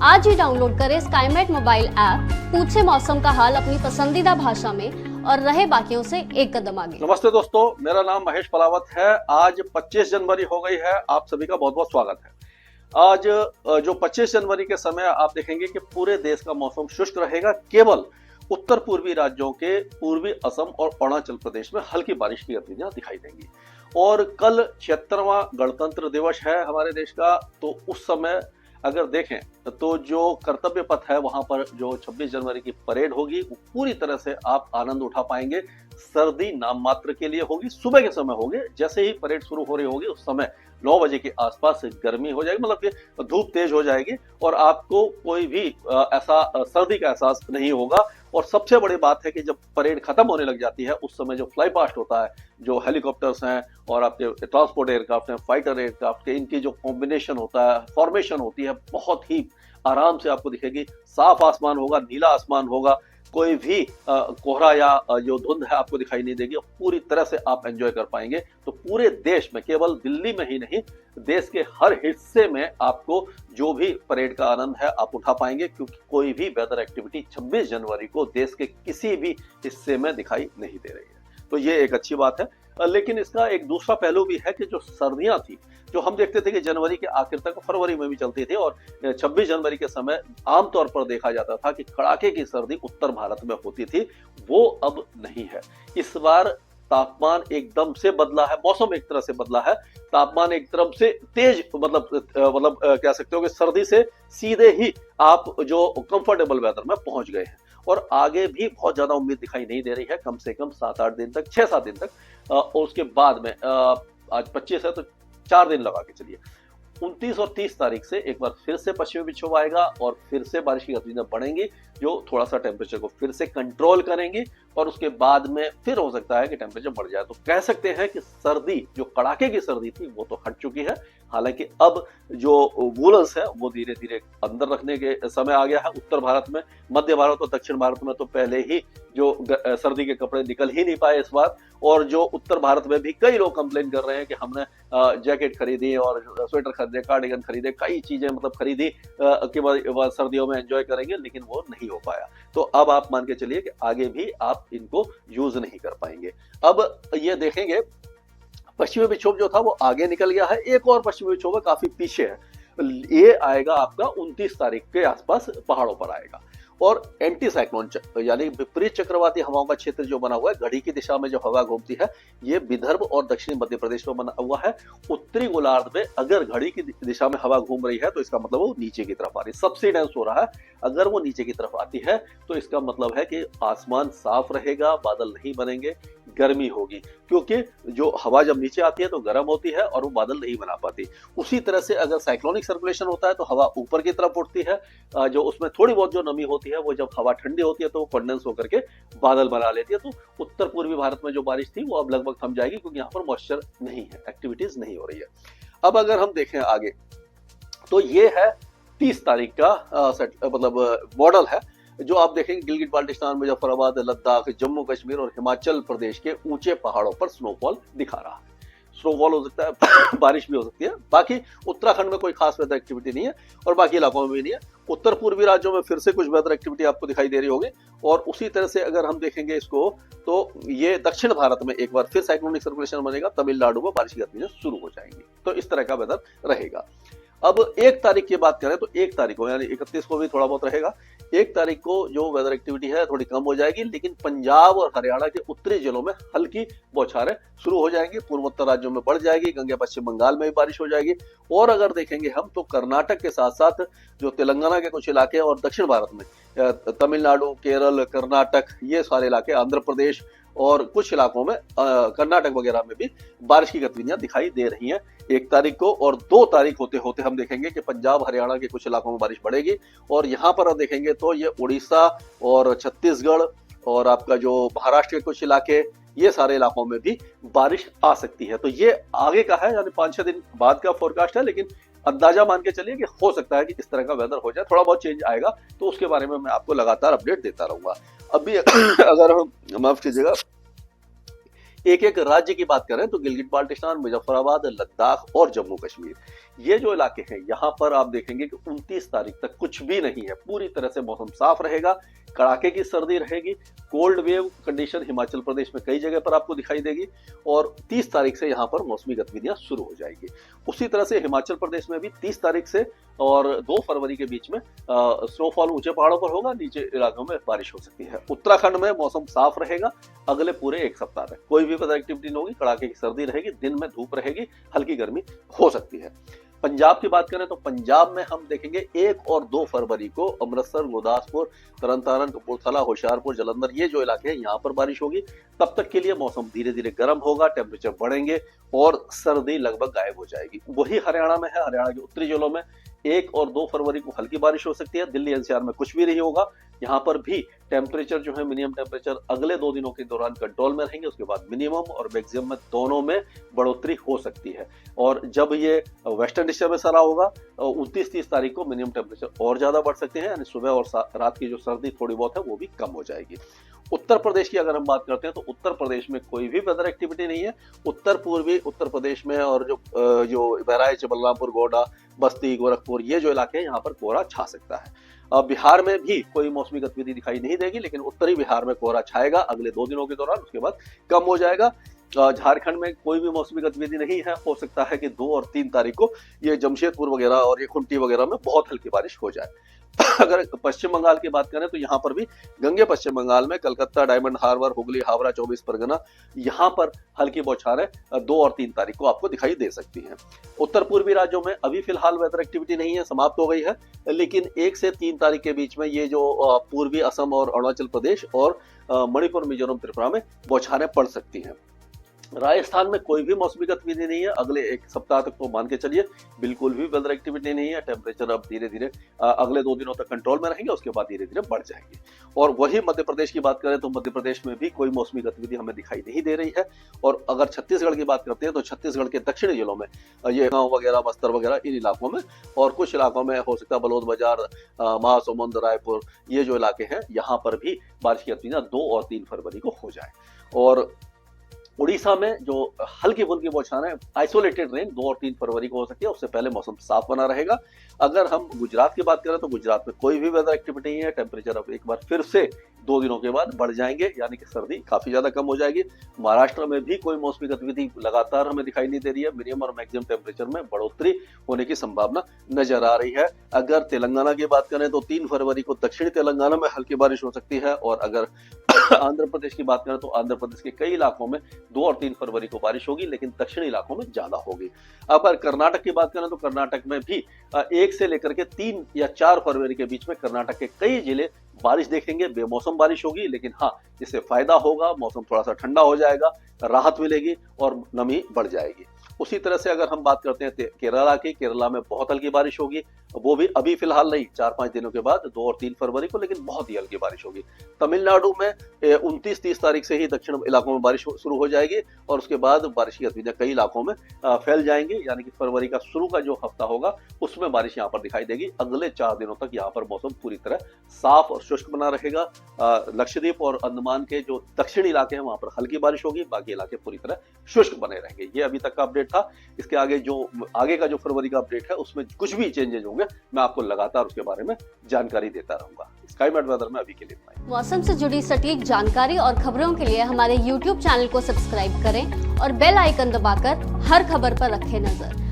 आज ही डाउनलोड करें Skymet mobile app, पूछे मौसम का हाल अपनी पसंदीदा भाषा में और रहे बाकियों से एक कदम आगे। नमस्ते दोस्तों, मेरा नाम महेश पलावत है। आज 25 जनवरी हो गई है। आप सभी का बहुत बहुत स्वागत है। आज जो 25 जनवरी के समय आप देखेंगे कि पूरे देश का मौसम शुष्क रहेगा। केवल उत्तर पूर्वी राज्यों के पूर्वी असम और अरुणाचल प्रदेश में हल्की बारिश की गतिविधियां दिखाई देंगी। और कल 76वां गणतंत्र दिवस है हमारे देश का, तो उस समय अगर देखें तो जो कर्तव्य पथ है वहां पर जो 26 जनवरी की परेड होगी वो पूरी तरह से आप आनंद उठा पाएंगे। सर्दी नाम मात्र के लिए होगी, सुबह के समय होगी। जैसे ही परेड शुरू हो रही होगी उस समय 9 बजे के आसपास गर्मी हो जाएगी, मतलब कि धूप तेज हो जाएगी और आपको कोई भी ऐसा सर्दी का एहसास नहीं होगा। और सबसे बड़ी बात है कि जब परेड खत्म होने लग जाती है उस समय जो फ्लाई पास्ट होता है, जो हेलीकॉप्टर्स हैं और आपके ट्रांसपोर्ट एयरक्राफ्ट हैं, फाइटर एयरक्राफ्ट के, इनकी जो कॉम्बिनेशन होता है, फॉर्मेशन होती है, बहुत ही आराम से आपको दिखेगी। साफ आसमान होगा, नीला आसमान होगा, कोई भी कोहरा या जो धुंध है आपको दिखाई नहीं देगी। पूरी तरह से आप एंजॉय कर पाएंगे। तो पूरे देश में, केवल दिल्ली में ही नहीं, देश के हर हिस्से में आपको जो भी परेड का आनंद है आप उठा पाएंगे, क्योंकि कोई भी वेदर एक्टिविटी 26 जनवरी को देश के किसी भी हिस्से में दिखाई नहीं दे रही है। तो ये एक अच्छी बात है। लेकिन इसका एक दूसरा पहलू भी है कि जो सर्दियां थी, जो हम देखते थे कि जनवरी के आखिर तक, फरवरी में भी चलती थी, और 26 जनवरी के समय आमतौर पर देखा जाता था कि कड़ाके की सर्दी उत्तर भारत में होती थी, वो अब नहीं है। इस बार तापमान एकदम से बदला है, मौसम एक तरह से बदला है, तापमान एक तरफ से तेज, मतलब कह सकते हो कि सर्दी से सीधे ही आप जो कंफर्टेबल वेदर में पहुंच गए हैं। और आगे भी बहुत ज्यादा उम्मीद दिखाई नहीं दे रही है, कम से कम 7-8 दिन तक, 6-7 दिन तक। और उसके बाद में आज 25 है तो 4 दिन लगा के चलिए, 29 और 30 तारीख से एक बार फिर से पश्चिमी विक्षोभ आएगा और फिर से बारिश की गतिविधियां बढ़ेंगी, जो थोड़ा सा टेम्परेचर को फिर से कंट्रोल करेंगी। और उसके बाद में फिर हो सकता है कि टेम्परेचर बढ़ जाए। तो कह सकते हैं कि सर्दी, जो कड़ाके की सर्दी थी, वो तो हट चुकी है। हालांकि अब जो वूलन्स है वो धीरे धीरे अंदर रखने के समय आ गया है। उत्तर भारत में, मध्य भारत और दक्षिण भारत में तो पहले ही जो सर्दी के कपड़े निकल ही नहीं पाए इस बार। और जो उत्तर भारत में भी कई लोग कंप्लेन कर रहे हैं कि हमने जैकेट खरीदी और स्वेटर खरीदे, कार्डिगन खरीदे, कई चीजें मतलब खरीदी कि सर्दियों में एंजॉय करेंगे, लेकिन वो नहीं हो पाया। तो अब आप मान के चलिए कि आगे भी आप इनको यूज नहीं कर पाएंगे। अब ये देखेंगे पश्चिमी विक्षोभ जो था वो आगे निकल गया है, एक और पश्चिमी विक्षोभ काफी पीछे है। ये आएगा आपका 29 तारीख के आसपास, पहाड़ों पर आएगा। और एंटी साइक्लोन यानी विपरीत चक्रवाती हवाओं का क्षेत्र जो बना हुआ है, घड़ी की दिशा में जो हवा घूमती है, ये विदर्भ और दक्षिणी मध्य प्रदेश में बना हुआ है। उत्तरी गोलार्ध में अगर घड़ी की दिशा में हवा घूम रही है तो इसका मतलब वो नीचे की तरफ आ रही है, सबसिडेंस हो रहा है। अगर वो नीचे की तरफ आती है तो इसका मतलब है कि आसमान साफ रहेगा, बादल नहीं बनेंगे, गर्मी होगी, क्योंकि जो हवा जब नीचे आती है तो गर्म होती है और वो बादल नहीं बना पाती। उसी तरह से अगर साइक्लोनिक सर्कुलेशन होता है तो हवा ऊपर की तरफ उठती है, जो उसमें थोड़ी बहुत जो नमी होती है वो जब हवा ठंडी होती है तो वो कंडेंस होकर के बादल बना लेती है। तो उत्तर पूर्वी भारत में जो बारिश थी वो अब लगभग थम जाएगी, क्योंकि यहाँ पर मॉइस्चर नहीं है, एक्टिविटीज नहीं हो रही है। अब अगर हम देखें आगे तो ये है 30 तारीख का मतलब मॉडल है, जो आप देखेंगे गिलगित बाल्टिस्तान, मुजफ्फराबाद, लद्दाख, जम्मू कश्मीर और हिमाचल प्रदेश के ऊंचे पहाड़ों पर स्नोफॉल दिखा रहा है। स्नोफॉल हो सकता है, बारिश भी हो सकती है। बाकी उत्तराखंड में कोई खास वेदर एक्टिविटी नहीं है और बाकी इलाकों में भी नहीं है। उत्तर पूर्वी राज्यों में फिर से कुछ वेदर एक्टिविटी आपको दिखाई दे रही होगी। और उसी तरह से अगर हम देखेंगे इसको तो ये दक्षिण भारत में एक बार फिर साइक्लोनिक सर्कुलेशन बनेगा, तमिलनाडु में बारिश की गतिविधियां शुरू हो जाएंगी। तो इस तरह का वेदर रहेगा। अब 1 तारीख की बात करें तो 1 तारीख को, यानी 31 को भी थोड़ा बहुत रहेगा। 1 तारीख को जो वेदर एक्टिविटी है थोड़ी कम हो जाएगी, लेकिन पंजाब और हरियाणा के उत्तरी जिलों में हल्की बौछारें शुरू हो जाएंगी। पूर्वोत्तर राज्यों में बढ़ जाएगी, गंगा पश्चिम बंगाल में भी बारिश हो जाएगी। और अगर देखेंगे हम तो कर्नाटक के साथ साथ जो तेलंगाना के कुछ इलाके और दक्षिण भारत में तमिलनाडु, केरल, कर्नाटक, ये सारे इलाके, आंध्र प्रदेश और कुछ इलाकों में कर्नाटक वगैरह में भी बारिश की गतिविधियां दिखाई दे रही हैं 1 तारीख को। और 2 तारीख होते होते हम देखेंगे कि पंजाब हरियाणा के कुछ इलाकों में बारिश बढ़ेगी। और यहाँ पर आप देखेंगे तो ये उड़ीसा और छत्तीसगढ़ और आपका जो महाराष्ट्र के कुछ इलाके, ये सारे इलाकों में भी बारिश आ सकती है। तो ये आगे का है, यानी 5-6 दिन बाद का फोरकास्ट है, लेकिन अंदाजा मान के चलिए कि हो सकता है कि इस तरह का वेदर हो जाए, थोड़ा बहुत चेंज आएगा। तो उसके बारे में मैं आपको लगातार अपडेट देता रहूंगा। अभी अगर हम माफ कीजिएगा एक एक राज्य की बात करें तो गिलगित बाल्टिस्तान, मुजफ्फराबाद, लद्दाख और जम्मू कश्मीर, ये जो इलाके हैं यहाँ पर आप देखेंगे कि 29 तारीख तक कुछ भी नहीं है, पूरी तरह से मौसम साफ रहेगा, कड़ाके की सर्दी रहेगी, cold wave condition Himachal Pradesh में कई जगह पर आपको दिखाई देगी और 30 तारीख से यहाँ पर मौसमी गतिविधियां शुरू हो जाएगी। उसी तरह से हिमाचल प्रदेश में भी 30 तारीख से और 2 फरवरी के बीच में स्नोफॉल ऊंचे पहाड़ों पर होगा, नीचे इलाकों में बारिश हो सकती है। उत्तराखंड में मौसम साफ रहेगा, अगले पूरे एक सप्ताह तक कोई भी वेदर एक्टिविटी नहीं होगी, कड़ाके की सर्दी रहेगी, दिन में धूप रहेगी, हल्की गर्मी हो सकती है। पंजाब की बात करें तो पंजाब में हम देखेंगे 1 और 2 फरवरी को अमृतसर, गुरदासपुर, तरन तारण, कपूरथला, होशियारपुर, जलंधर ये जो इलाके हैं यहाँ पर बारिश होगी। तब तक के लिए मौसम धीरे धीरे गर्म होगा, टेम्परेचर बढ़ेंगे और सर्दी लगभग गायब हो जाएगी। वही हरियाणा में है, हरियाणा के उत्तरी जिलों में 1 और 2 फरवरी को हल्की बारिश हो सकती है। दिल्ली एनसीआर में कुछ भी नहीं होगा, यहाँ पर भी टेम्परेचर जो है मिनिमम टेम्परेचर अगले 2 दिनों के दौरान कंट्रोल में रहेंगे, उसके बाद मिनिमम और मैक्सिमम में दोनों में बढ़ोतरी हो सकती है। और जब ये वेस्टर्न डिस्टर्बेंस आ रहा होगा 29-30 तारीख को मिनिमम टेम्परेचर और ज्यादा बढ़ सकते हैं, यानी सुबह और रात की जो सर्दी थोड़ी बहुत है वो भी कम हो जाएगी। उत्तर प्रदेश की अगर हम बात करते हैं तो उत्तर प्रदेश में कोई भी वेदर एक्टिविटी नहीं है। उत्तर पूर्वी उत्तर प्रदेश में और जो बहराइच, बलरामपुर, गोड्डा, बस्ती, गोरखपुर ये जो इलाके हैं यहाँ पर कोहरा छा सकता है। बिहार में भी कोई मौसमी गतिविधि दिखाई नहीं देगी, लेकिन उत्तरी बिहार में कोहरा छाएगा अगले 2 दिनों के दौरान, उसके बाद कम हो जाएगा। झारखंड में कोई भी मौसमी गतिविधि नहीं है, हो सकता है कि 2 और 3 तारीख को ये जमशेदपुर वगैरह और ये खुंटी वगैरह में बहुत हल्की बारिश हो जाए। अगर पश्चिम बंगाल की बात करें तो यहाँ पर भी गंगे पश्चिम बंगाल में कलकत्ता, डायमंड हार्बर, हुगली, हावड़ा, 24 परगना यहाँ पर हल्की बौछारें 2 और 3 तारीख को आपको दिखाई दे सकती हैं। उत्तर पूर्वी राज्यों में अभी फिलहाल वेदर एक्टिविटी नहीं है, समाप्त हो गई है, लेकिन 1 से 3 तारीख के बीच में ये जो पूर्वी असम और अरुणाचल प्रदेश और मणिपुर, मिजोरम, त्रिपुरा में बौछारें पड़ सकती हैं। राजस्थान में कोई भी मौसमी गतिविधि नहीं है, अगले 1 सप्ताह तक तो मान के चलिए बिल्कुल भी वेदर एक्टिविटी नहीं है। टेम्परेचर अब धीरे धीरे अगले 2 दिनों तक कंट्रोल में रहेंगे, उसके बाद धीरे धीरे बढ़ जाएंगे। और वही मध्य प्रदेश की बात करें तो मध्य प्रदेश में भी कोई मौसमी गतिविधि हमें दिखाई नहीं दे रही है। और अगर छत्तीसगढ़ की बात करते हैं तो छत्तीसगढ़ के दक्षिणी जिलों में ये गाँव वगैरह, बस्तर वगैरह इन इलाकों में और कुछ इलाकों में हो सकता है बलौद बाजार, महासमुंद, रायपुर ये जो इलाके हैं यहाँ पर भी बारिश की गतिविधियां 2 और 3 फरवरी को हो जाए। और उड़ीसा में जो हल्की फुल्की बौछारें आइसोलेटेड रेन 2 और 3 फरवरी को हो सकती है, उससे पहले मौसम साफ बना रहेगा। अगर हम गुजरात की बात करें तो गुजरात में कोई भी वेदर एक्टिविटी नहीं है, टेम्परेचर अब एक बार फिर से 2 दिनों के बाद बढ़ जाएंगे, यानी कि सर्दी काफी ज्यादा कम हो जाएगी। महाराष्ट्र में भी कोई मौसमी गतिविधि लगातार हमें दिखाई नहीं दे रही है, मिनिमम और मैक्सिमम टेम्परेचर में बढ़ोतरी होने की संभावना नजर आ रही है। अगर तेलंगाना की बात करें तो 3 फरवरी को दक्षिणी तेलंगाना में हल्की बारिश हो सकती है। और अगर आंध्र प्रदेश की बात करें तो आंध्र प्रदेश के कई इलाकों में 2 और 3 फरवरी को बारिश होगी, लेकिन दक्षिणी इलाकों में ज्यादा होगी। अगर कर्नाटक की बात करें तो कर्नाटक में भी 1 से लेकर के 3 या 4 फरवरी के बीच में कर्नाटक के कई जिले बारिश देखेंगे। बेमौसम बारिश होगी, लेकिन हाँ इससे फायदा होगा, मौसम थोड़ा सा ठंडा हो जाएगा, राहत मिलेगी और नमी बढ़ जाएगी। उसी तरह से अगर हम बात करते हैं केरला की, केरला में बहुत हल्की बारिश होगी, वो भी अभी फिलहाल नहीं, 4-5 दिनों के बाद 2 और 3 फरवरी को, लेकिन बहुत ही हल्की बारिश होगी। तमिलनाडु में 29-30 तारीख से ही दक्षिण इलाकों में बारिश शुरू हो जाएगी और उसके बाद बारिश की गतिविधियां कई इलाकों में फैल जाएंगी, यानी कि फरवरी का शुरू का जो हफ्ता होगा उसमें बारिश यहाँ पर दिखाई देगी। अगले 4 दिनों तक यहाँ पर मौसम पूरी तरह साफ और शुष्क बना रहेगा। लक्षद्वीप और अंडमान के जो दक्षिणी इलाके हैं वहां पर हल्की बारिश होगी, बाकी इलाके पूरी तरह शुष्क बने रहेंगे। ये अभी तक का अपडेट था। इसके आगे का जो फरवरी का अपडेट है उसमें कुछ भी चेंजेस होंगे मैं आपको लगातार उसके बारे में जानकारी देता रहूंगा। स्काईमेट वेदर में अभी के लिए इतना ही। मौसम से जुड़ी सटीक जानकारी और खबरों के लिए हमारे YouTube चैनल को सब्सक्राइब करें और बेल आइकन दबाकर हर खबर पर रखें नजर।